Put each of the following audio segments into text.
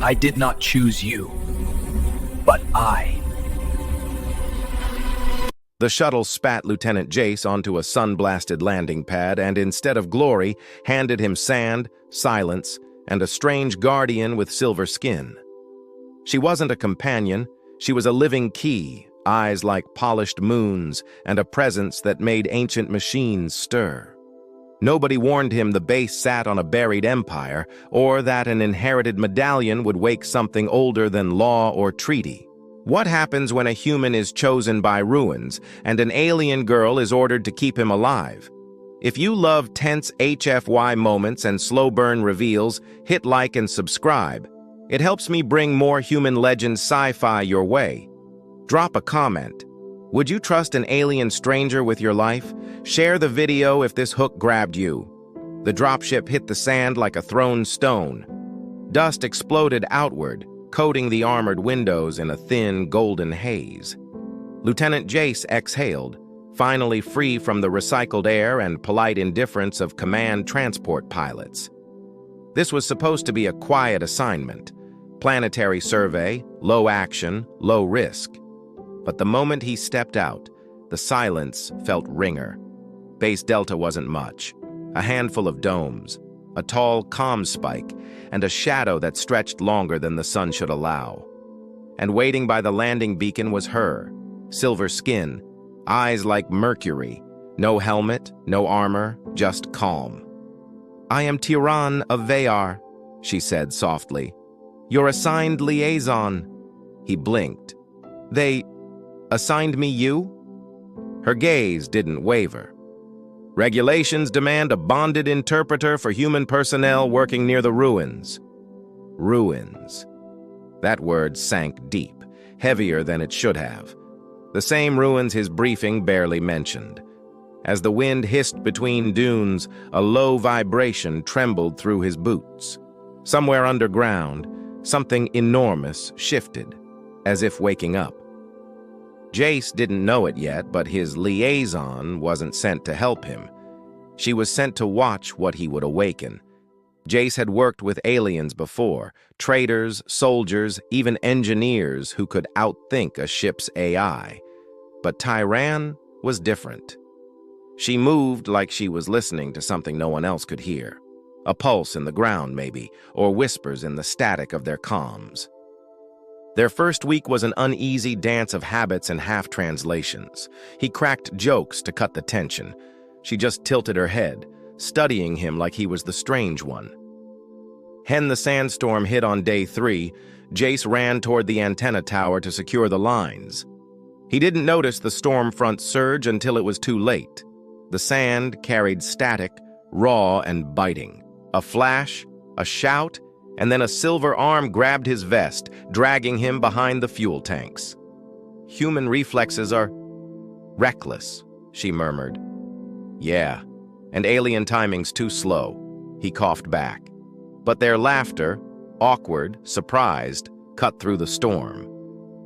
I did not choose you, but I. The shuttle spat Lieutenant Jace onto a sun-blasted landing pad and, instead of glory, handed him sand, silence, and a strange guardian with silver skin. She wasn't a companion, she was a living key, eyes like polished moons, and a presence that made ancient machines stir. Nobody warned him the base sat on a buried empire, or that an inherited medallion would wake something older than law or treaty. What happens when a human is chosen by ruins and an alien girl is ordered to keep him alive? If you love tense HFY moments and slow-burn reveals, hit like and subscribe. It helps me bring more human legend sci-fi your way. Drop a comment. Would you trust an alien stranger with your life? Share the video if this hook grabbed you. The dropship hit the sand like a thrown stone. Dust exploded outward, coating the armored windows in a thin, golden haze. Lieutenant Jace exhaled, finally free from the recycled air and polite indifference of command transport pilots. This was supposed to be a quiet assignment. Planetary survey, low action, low risk. But the moment he stepped out, the silence felt ringer. Base Delta wasn't much. A handful of domes, a tall comm spike, and a shadow that stretched longer than the sun should allow. And waiting by the landing beacon was her, silver skin, eyes like mercury, no helmet, no armor, just calm. "I am Tyrann of Vayar," she said softly. "Your assigned liaison." He blinked. "They assigned me you?" Her gaze didn't waver. "Regulations demand a bonded interpreter for human personnel working near the ruins." Ruins. That word sank deep, heavier than it should have. The same ruins his briefing barely mentioned. As the wind hissed between dunes, a low vibration trembled through his boots. Somewhere underground, something enormous shifted, as if waking up. Jace didn't know it yet, but his liaison wasn't sent to help him. She was sent to watch what he would awaken. Jace had worked with aliens before, traders, soldiers, even engineers who could outthink a ship's AI. But Tyrann was different. She moved like she was listening to something no one else could hear. A pulse in the ground, maybe, or whispers in the static of their comms. Their first week was an uneasy dance of habits and half-translations. He cracked jokes to cut the tension. She just tilted her head, studying him like he was the strange one. The sandstorm hit on day 3, Jace ran toward the antenna tower to secure the lines. He didn't notice the storm front surge until it was too late. The sand carried static, raw and biting. A flash, a shout, and then a silver arm grabbed his vest, dragging him behind the fuel tanks. "Human reflexes are reckless," she murmured. "Yeah, and alien timing's too slow," he coughed back. But their laughter, awkward, surprised, cut through the storm.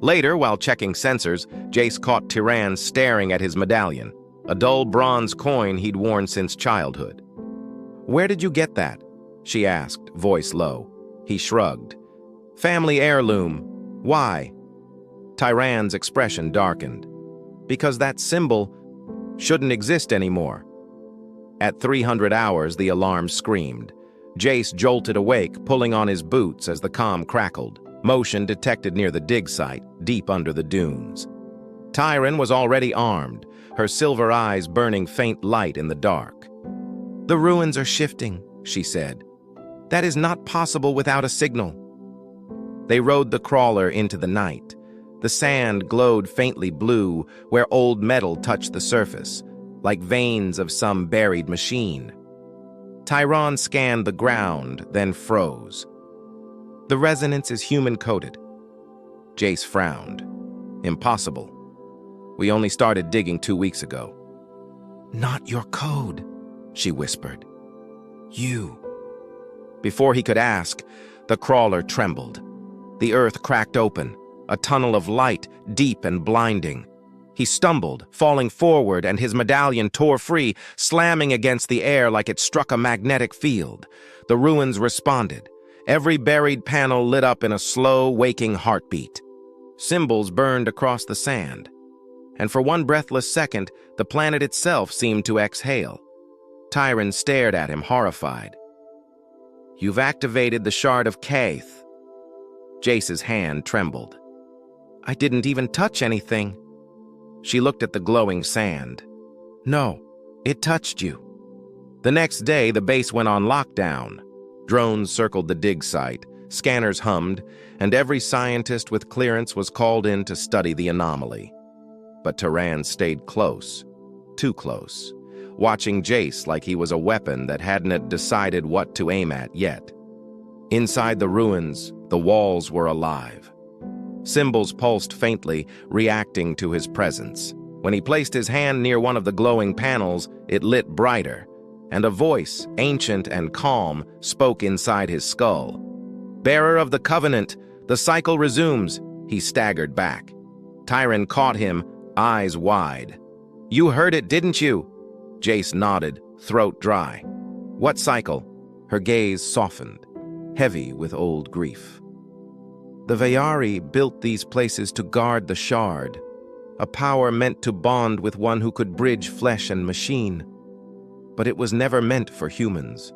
Later, while checking sensors, Jace caught Tyrann staring at his medallion, a dull bronze coin he'd worn since childhood. "Where did you get that?" she asked, voice low. He shrugged. "Family heirloom. Why?" Tyrann's expression darkened. "Because that symbol shouldn't exist anymore." At 300 hours, the alarm screamed. Jace jolted awake, pulling on his boots as the comm crackled. Motion detected near the dig site, deep under the dunes. Tyrann was already armed, her silver eyes burning faint light in the dark. "The ruins are shifting," she said. "That is not possible without a signal." They rode the crawler into the night. The sand glowed faintly blue where old metal touched the surface, like veins of some buried machine. Tyrann scanned the ground, then froze. "The resonance is human-coded." Jace frowned. "Impossible. We only started digging 2 weeks ago." "Not your code," she whispered. "You." Before he could ask, the crawler trembled. The earth cracked open, a tunnel of light, deep and blinding. He stumbled, falling forward, and his medallion tore free, slamming against the air like it struck a magnetic field. The ruins responded. Every buried panel lit up in a slow, waking heartbeat. Symbols burned across the sand. And for one breathless second, the planet itself seemed to exhale. Tyrann stared at him, horrified. "You've activated the Shard of Kaith." Jace's hand trembled. "I didn't even touch anything." She looked at the glowing sand. "No, it touched you." The next day, the base went on lockdown. Drones circled the dig site, scanners hummed, and every scientist with clearance was called in to study the anomaly. But Tyrann stayed close, too close, watching Jace like he was a weapon that hadn't decided what to aim at yet. Inside the ruins, the walls were alive. Symbols pulsed faintly, reacting to his presence. When he placed his hand near one of the glowing panels, it lit brighter, and a voice, ancient and calm, spoke inside his skull. "Bearer of the Covenant, the cycle resumes." He staggered back. Tyrann caught him, eyes wide. "You heard it, didn't you?" Jace nodded, throat dry. "What cycle?" Her gaze softened, heavy with old grief. "The Vayari built these places to guard the Shard, a power meant to bond with one who could bridge flesh and machine. But it was never meant for humans.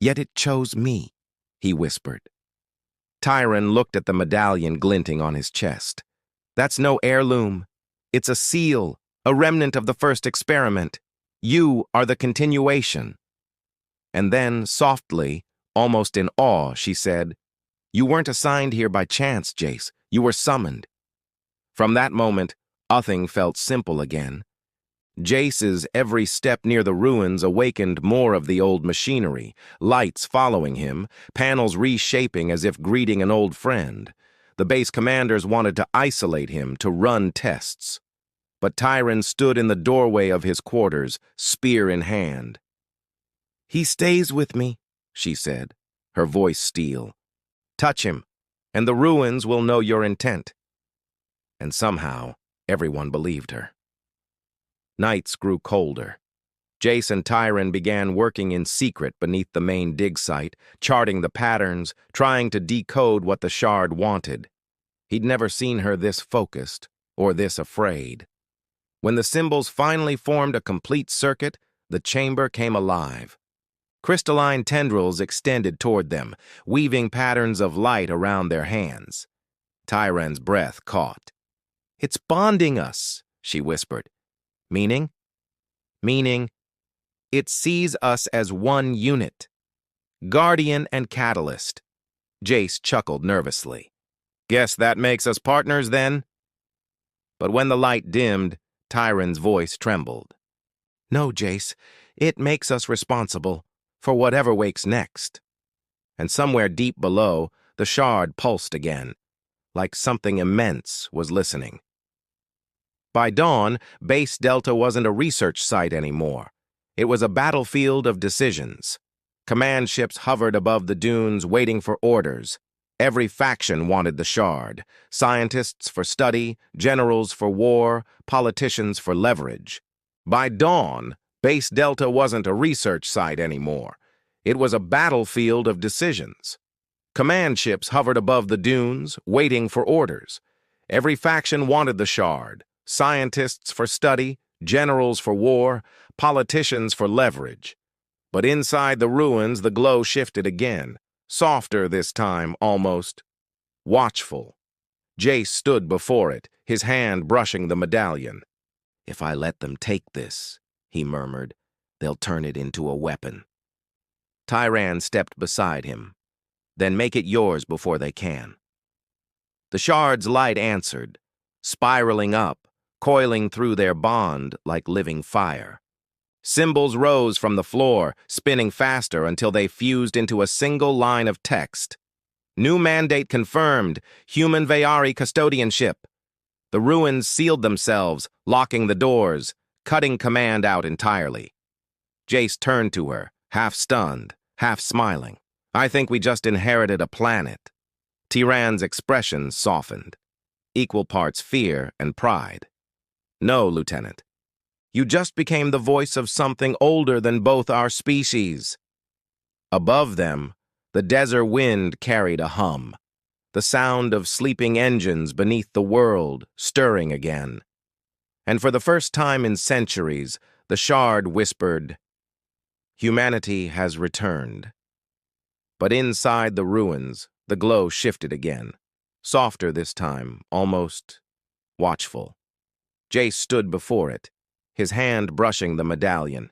Yet it chose me," he whispered. Tyrann looked at the medallion glinting on his chest. "That's no heirloom. It's a seal, a remnant of the first experiment. You are the continuation." And then, softly, almost in awe, she said, "You weren't assigned here by chance, Jace. You were summoned." From that moment, Uthing felt simple again. Jace's every step near the ruins awakened more of the old machinery, lights following him, panels reshaping as if greeting an old friend. The base commanders wanted to isolate him, to run tests. But Tyrann stood in the doorway of his quarters, spear in hand. "He stays with me," she said, her voice steel. "Touch him, and the ruins will know your intent." And somehow, everyone believed her. Nights grew colder. Jace and Tyrann began working in secret beneath the main dig site, charting the patterns, trying to decode what the Shard wanted. He'd never seen her this focused, or this afraid. When the symbols finally formed a complete circuit, the chamber came alive. Crystalline tendrils extended toward them, weaving patterns of light around their hands. Tyrann's breath caught. "It's bonding us," she whispered. "Meaning?" "Meaning, it sees us as one unit. Guardian and Catalyst." Jace chuckled nervously. "Guess that makes us partners, then?" But when the light dimmed, Tyrann's voice trembled. "No, Jace, it makes us responsible for whatever wakes next." And somewhere deep below, the Shard pulsed again, like something immense was listening. By dawn, Base Delta wasn't a research site anymore. It was a battlefield of decisions. Command ships hovered above the dunes waiting for orders. Every faction wanted the Shard. Scientists for study, generals for war, politicians for leverage. By dawn, Base Delta wasn't a research site anymore. It was a battlefield of decisions. Command ships hovered above the dunes, waiting for orders. Every faction wanted the Shard. Scientists for study, generals for war, politicians for leverage. But inside the ruins, the glow shifted again. Softer this time, almost. Watchful. Jace stood before it, his hand brushing the medallion. "If I let them take this," he murmured, "they'll turn it into a weapon." Tyrann stepped beside him. "Then make it yours before they can." The Shard's light answered, spiraling up, coiling through their bond like living fire. Symbols rose from the floor, spinning faster until they fused into a single line of text. "New mandate confirmed, human Vayari custodianship." The ruins sealed themselves, locking the doors, cutting command out entirely. Jace turned to her, half stunned, half smiling. "I think we just inherited a planet." Tyrann's expression softened, equal parts fear and pride. "No, Lieutenant. You just became the voice of something older than both our species." Above them, The desert wind carried a hum, the sound of sleeping engines beneath the world stirring again. And for the first time in centuries, the shard whispered, "Humanity has returned." But inside the ruins, the glow shifted again, softer this time, almost watchful. Jace stood before it, his hand brushing the medallion.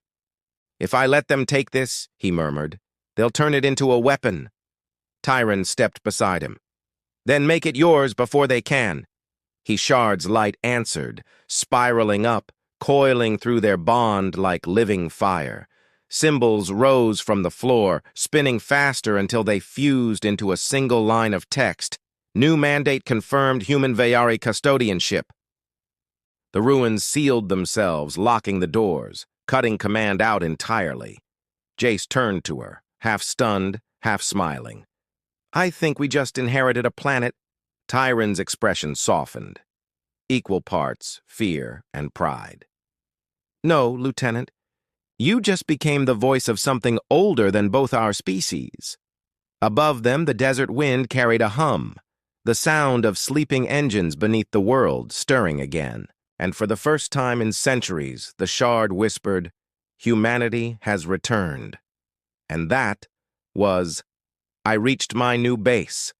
"If I let them take this," he murmured, "they'll turn it into a weapon." Tyrann stepped beside him. "Then make it yours before they can." He Shard's light answered, spiraling up, coiling through their bond like living fire. Symbols rose from the floor, spinning faster until they fused into a single line of text. New mandate confirmed human Vayari custodianship. The ruins sealed themselves, locking the doors, cutting command out entirely. Jace turned to her, half stunned, half smiling. "I think we just inherited a planet." Tyrann's expression softened. Equal parts fear and pride. "No, Lieutenant. You just became the voice of something older than both our species." Above them, the desert wind carried a hum, the sound of sleeping engines beneath the world stirring again. And for the first time in centuries, the shard whispered, "Humanity has returned." And that was, I reached my new base,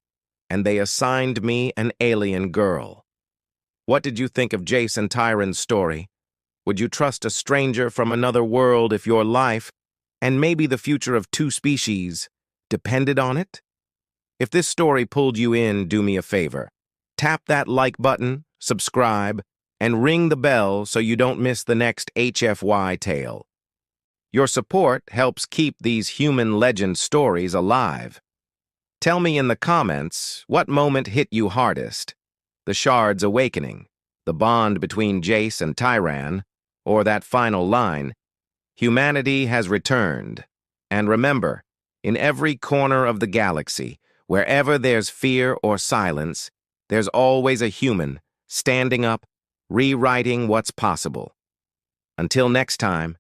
and they assigned me an alien girl. What did you think of Jace and Tyrann's story? Would you trust a stranger from another world if your life, and maybe the future of two species, depended on it? If this story pulled you in, do me a favor. Tap that like button, subscribe, and ring the bell so you don't miss the next HFY tale. Your support helps keep these human legend stories alive. Tell me in the comments what moment hit you hardest: the Shard's awakening, the bond between Jace and Tyrann, or that final line, "Humanity has returned." And remember, in every corner of the galaxy, wherever there's fear or silence, there's always a human standing up, rewriting what's possible. Until next time,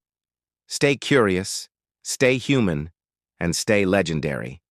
stay curious, stay human, and stay legendary.